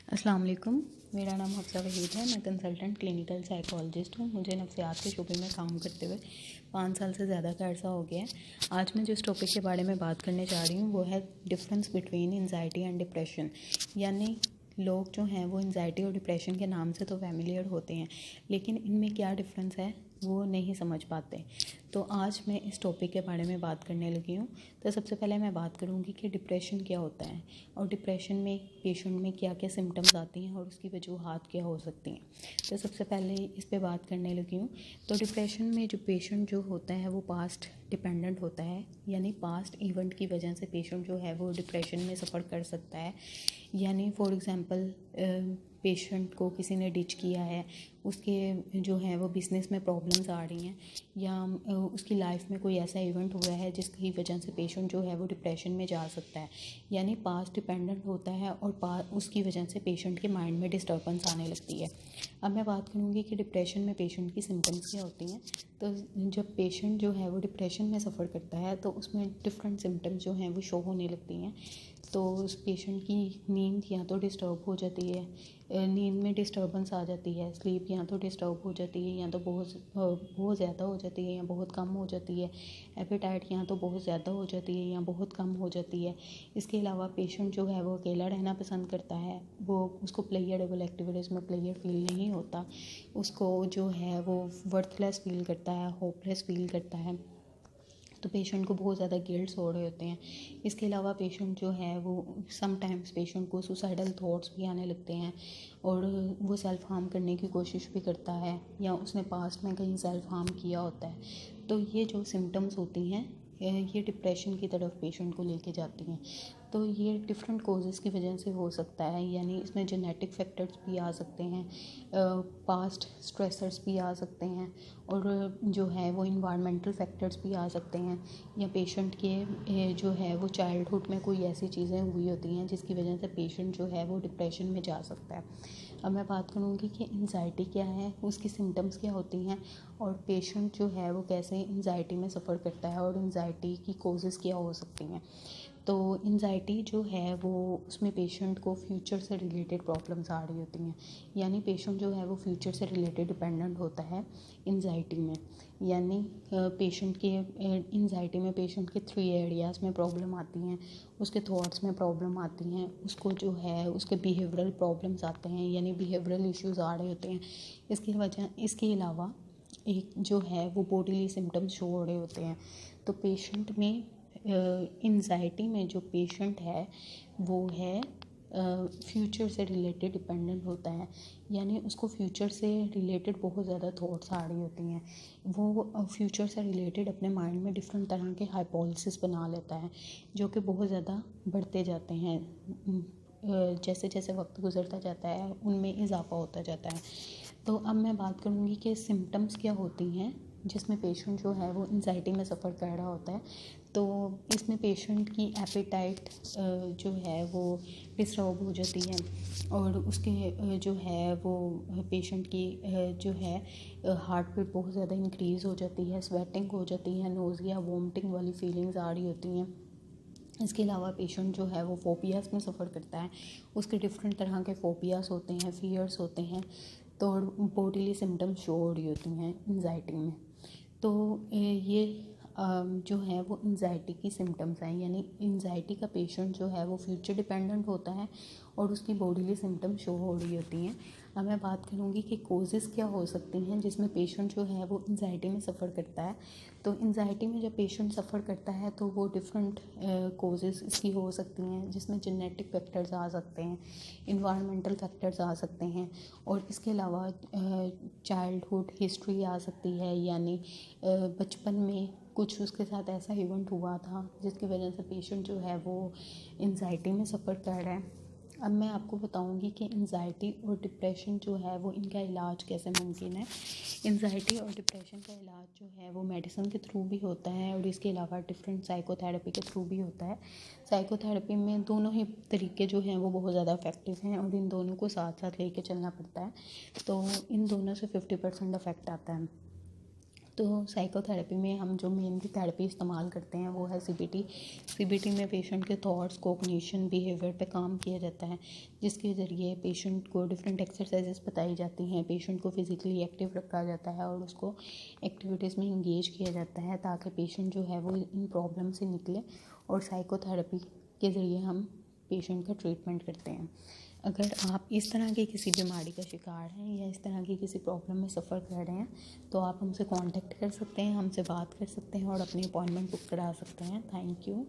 अस्सलाम वालेकुम। मेरा नाम हफ्सा वहीद है। मैं कंसल्टेंट क्लिनिकल साइकोलॉजिस्ट हूँ। मुझे नफ्सियात के शोबे में काम करते हुए 5 साल से ज़्यादा का अरसा हो गया है। आज मैं जिस टॉपिक के बारे में बात करने जा रही हूँ वो है difference between anxiety and depression. यानी लोग जो हैं वो एंजाइटी और डिप्रेशन के नाम से तो फैमिलियर होते हैं, लेकिन इनमें क्या डिफरेंस है वो नहीं समझ पाते। तो आज मैं इस टॉपिक के बारे में बात करने लगी हूँ। तो सबसे पहले मैं बात करूँगी कि डिप्रेशन क्या होता है और डिप्रेशन में पेशेंट में क्या क्या सिम्टम्स आती हैं और उसकी वजूहात क्या हो सकती हैं। तो सबसे पहले इस पे बात करने लगी हूँ। तो डिप्रेशन में जो पेशेंट जो होता है वो पास्ट डिपेंडेंट होता है, यानी पास्ट इवेंट की वजह से पेशेंट जो है वो डिप्रेशन में सफ़र कर सकता है। यानी फॉर एग्ज़ाम्पल पेशेंट को किसी ने डिच किया है, उसके जो है वो बिज़नेस में प्रॉब्लम्स आ रही हैं, या उसकी लाइफ में कोई ऐसा इवेंट हुआ है जिसकी वजह से पेशेंट जो है वो डिप्रेशन में जा सकता है। यानी पास्ट डिपेंडेंट होता है और उसकी वजह से पेशेंट के माइंड में डिस्टर्बेंस आने लगती है। अब मैं बात करूँगी कि डिप्रेशन में पेशेंट की सिम्टम्स क्या होती हैं। तो जब पेशेंट जो है वो डिप्रेशन में सफ़र करता है तो उसमें डिफरेंट सिम्टम्स जो हैं वो शो होने लगती हैं। तो उस पेशेंट की नींद या तो डिस्टर्ब हो जाती है, नींद में डिस्टर्बेंस आ जाती है, स्लीप या तो डिस्टर्ब हो जाती है या तो बहुत ज़्यादा हो जाती है या बहुत कम हो जाती है, एपेटाइट या तो बहुत ज़्यादा हो जाती है या बहुत कम हो जाती है। इसके अलावा पेशेंट जो है वो अकेला रहना पसंद करता है, वो उसको प्लेयरेबल एक्टिविटीज़ में प्लेयर फील नहीं होता, उसको जो है वो वर्थलेस फील करता है, होपलेस फील करता है। तो पेशेंट को बहुत ज़्यादा गिल्ट्स हो रहे होते हैं। इसके अलावा पेशेंट जो है वो समटाइम्स पेशेंट को सुसाइडल थॉट्स भी आने लगते हैं और वो सेल्फ़ हार्म करने की कोशिश भी करता है या उसने पास्ट में कहीं सेल्फ़ हार्म किया होता है। तो ये जो सिम्टम्स होती हैं ये डिप्रेशन की तरफ पेशेंट को लेके जाती हैं। तो ये डिफरेंट कॉजेज़ की वजह से हो सकता है, यानी इसमें जेनेटिक फैक्टर्स भी आ सकते हैं, पास्ट स्ट्रेसर्स भी आ सकते हैं और जो है वो इन्वायरमेंटल फैक्टर्स भी आ सकते हैं, या पेशेंट के जो है वो चाइल्डहुड में कोई ऐसी चीज़ें हुई होती हैं जिसकी वजह से पेशेंट जो है वो डिप्रेशन में जा सकता है। अब मैं बात करूँगी कि एंजाइटी क्या है, उसकी सिम्टम्स क्या होती हैं और पेशेंट जो है वो कैसे एंजाइटी में सफ़र करता है और एंजाइटी की कॉजेज़ क्या हो सकती हैं। तो एंजाइटी जो है वो उसमें पेशेंट को फ्यूचर से रिलेटेड प्रॉब्लम्स आ रही होती हैं, यानी पेशेंट जो है वो फ्यूचर से रिलेटेड डिपेंडेंट होता है एंजाइटी में। यानी पेशेंट के एंजाइटी में पेशेंट के 3 एरियाज़ में प्रॉब्लम आती हैं, उसके थॉट्स में प्रॉब्लम आती हैं, उसको जो है उसके बिहेवियरल प्रॉब्लम्स आते हैं, यानी बिहेवियरल इश्यूज़ आ रहे होते हैं। इसके अलावा एक जो है वो बॉडीली सिम्टम्स शो हो रहे होते हैं। तो पेशेंट में एंजाइटी में जो पेशेंट है वो है फ्यूचर से रिलेटेड डिपेंडेंट होता है, यानी उसको फ्यूचर से रिलेटेड बहुत ज़्यादा थॉट्स आ रही होती हैं। वो फ्यूचर से रिलेटेड अपने माइंड में डिफरेंट तरह के हाइपोथेसिस बना लेता है जो कि बहुत ज़्यादा बढ़ते जाते हैं। जैसे जैसे वक्त गुजरता जाता है उनमें इजाफा होता जाता है। तो अब मैं बात करूँगी कि सिम्टम्स क्या होती हैं जिसमें पेशेंट जो है वो एंजाइटी में सफ़र कर रहा होता है। तो इसमें पेशेंट की एपेटाइट जो है वो डिस्टर्ब हो जाती है और उसके जो है वो पेशेंट की जो है हार्ट बीट बहुत ज़्यादा इंक्रीज़ हो जाती है, स्वेटिंग हो जाती है, नोज़िया वोमिटिंग वाली फीलिंग्स आ रही होती हैं। इसके अलावा पेशेंट जो है वो फोबियाज़ में सफ़र करता है, उसके डिफरेंट तरह के फोबियाज़ होते हैं, फियर्स होते हैं। तो बॉडीली सिम्टम्स शो हो रही होती हैं एंजाइटी में। तो ये जो है वो एंजाइटी की सिम्टम्स हैं, यानी एंजाइटी का पेशेंट जो है वो फ्यूचर डिपेंडेंट होता है और उसकी बॉडीली सिम्टम्स शो हो रही होती हैं। अब मैं बात करूँगी कि कोजेज़ क्या हो सकती हैं जिसमें पेशेंट जो है वो एंजाइटी में सफ़र करता है। तो एंजाइटी में जब पेशेंट सफ़र करता है तो वो डिफरेंट कोजेज़ इसकी हो सकती हैं, जिसमें जेनेटिक फैक्टर्स आ सकते हैं, इन्वायरमेंटल फैक्टर्स आ सकते हैं और इसके अलावा चाइल्डहुड हिस्ट्री आ सकती है, यानी बचपन में कुछ उसके साथ ऐसा इवेंट हुआ था जिसकी वजह से पेशेंट जो है वो एंजाइटी में सफ़र कर रहा है। अब मैं आपको बताऊंगी कि एंजाइटी और डिप्रेशन जो है वो इनका इलाज कैसे मुमकिन है। एंजाइटी और डिप्रेशन का इलाज जो है वो मेडिसिन के थ्रू भी होता है और इसके अलावा डिफरेंट साइकोथेरेपी के थ्रू भी होता है। साइकोथेरेपी में दोनों ही तरीके जो हैं वो बहुत ज़्यादा इफेक्टिव हैं और इन दोनों को साथ साथ लेके चलना पड़ता है। तो इन दोनों से 50% इफेक्ट आता है। तो साइकोथेरेपी में हम जो मेन थेरेपी इस्तेमाल करते हैं वो है सीबीटी। सीबीटी में पेशेंट के थॉट्स, कॉग्निशन, बिहेवियर पे काम किया जाता है, जिसके ज़रिए पेशेंट को डिफरेंट एक्सरसाइजेस बताई जाती हैं, पेशेंट को फिज़िकली एक्टिव रखा जाता है और उसको एक्टिविटीज़ में इंगेज किया जाता है ताकि पेशेंट जो है वो इन प्रॉब्लम से निकले। और साइकोथेरेपी के ज़रिए हम पेशेंट का ट्रीटमेंट करते हैं। अगर आप इस तरह की किसी बीमारी का शिकार हैं या इस तरह की किसी प्रॉब्लम में सफ़र कर रहे हैं तो आप हमसे कांटेक्ट कर सकते हैं, हमसे बात कर सकते हैं और अपनी अपॉइंटमेंट बुक करा सकते हैं। Thank you.